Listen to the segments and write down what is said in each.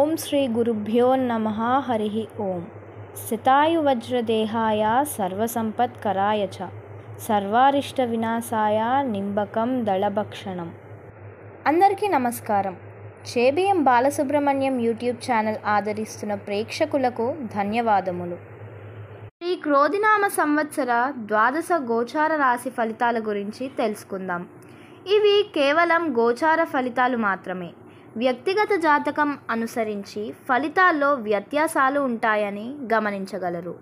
ఓం శ్రీ గురుభ్యో నమః హరి ఓం శతాయువజ్రదేహాయ సర్వసంపత్కరాయ చ సర్వారిష్ట వినాశాయ నింబకం దళభక్షణం. అందరికీ నమస్కారం. చేబిఎం బాలసుబ్రహ్మణ్యం యూట్యూబ్ ఛానల్ ఆదరిస్తున్న ప్రేక్షకులకు ధన్యవాదములు. శ్రీ క్రోధినామ సంవత్సర ద్వాదశ గోచార రాశి ఫలితాల గురించి తెలుసుకుందాం. ఇవి కేవలం గోచార ఫలితాలు మాత్రమే. వ్యక్తిగత జాతకం అనుసరించి ఫలితాల్లో వ్యత్యాసాలు ఉంటాయని గమనించగలరు.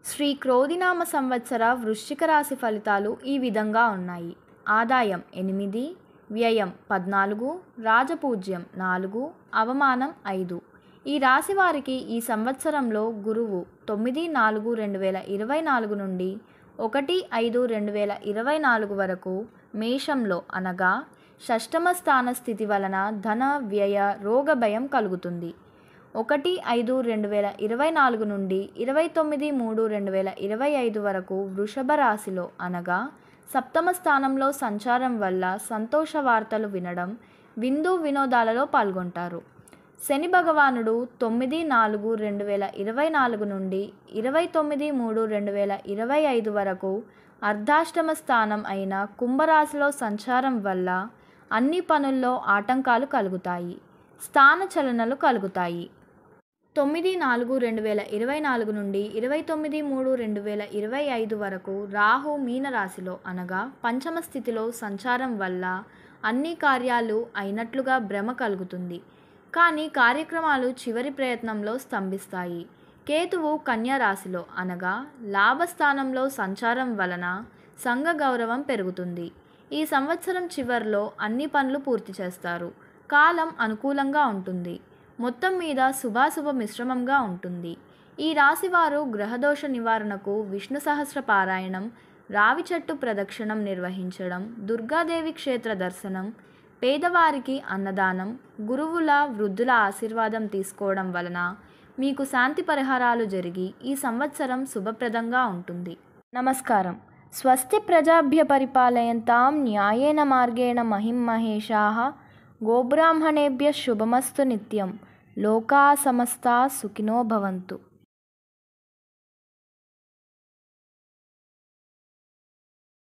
శ్రీ క్రోధినామ సంవత్సర వృశ్చిక రాశి ఫలితాలు ఈ విధంగా ఉన్నాయి. ఆదాయం 8, వ్యయం 14, రాజపూజ్యం 4, అవమానం 5. ఈ రాశి వారికి ఈ సంవత్సరంలో గురువు 9/4/2024 నుండి 1/5/2024 వరకు మేషంలో అనగా షష్టమ స్థాన స్థితి వలన ధన వ్యయ రోగ భయం కలుగుతుంది. 1/5/2024 నుండి 29/3/2025 వరకు వృషభ రాశిలో అనగా సప్తమ స్థానంలో సంచారం వల్ల సంతోష వార్తలు వినడం, విందు వినోదాలలో పాల్గొంటారు. శని భగవానుడు 9/4/2024 నుండి 29/3/2025 వరకు అర్ధాష్టమ స్థానం అయిన కుంభరాశిలో సంచారం వల్ల అన్ని పనుల్లో ఆటంకాలు కలుగుతాయి, స్థాన చలనలు కలుగుతాయి. 9/4/2024 నుండి 29/3/2025 వరకు రాహు మీనరాశిలో అనగా పంచమ స్థితిలో సంచారం వల్ల అన్ని కార్యాలు అయినట్లుగా భ్రమ కలుగుతుంది, కానీ కార్యక్రమాలు చివరి ప్రయత్నంలో స్తంభిస్తాయి. కేతువు కన్యా రాశిలో అనగా లాభస్థానంలో సంచారం వలన సంఘ గౌరవం పెరుగుతుంది. ఈ సంవత్సరం చివరిలో అన్ని పనులు పూర్తి చేస్తారు. కాలం అనుకూలంగా ఉంటుంది. మొత్తం మీద శుభాశుభ మిశ్రమంగా ఉంటుంది. ఈ రాశివారు గ్రహదోష నివారణకు విష్ణు సహస్ర పారాయణం, రావి చెట్టు ప్రదక్షిణం నిర్వహించడం, దుర్గాదేవి క్షేత్ర దర్శనం, పేదవారికి అన్నదానం, గురువుల వృద్ధుల ఆశీర్వాదం తీసుకోవడం వలన మీకు శాంతి పరిహారాలు జరిగి ఈ సంవత్సరం శుభప్రదంగా ఉంటుంది. నమస్కారం. స్వస్తి ప్రజాభ్య పరిపాలయంతాం న్యాయేన మార్గేణ మహిం మహేషాః గోబ్రాహ్మణేభ్యః శుభమస్తు నిత్యం. లోకా సమస్తా సుఖినో భవంతు.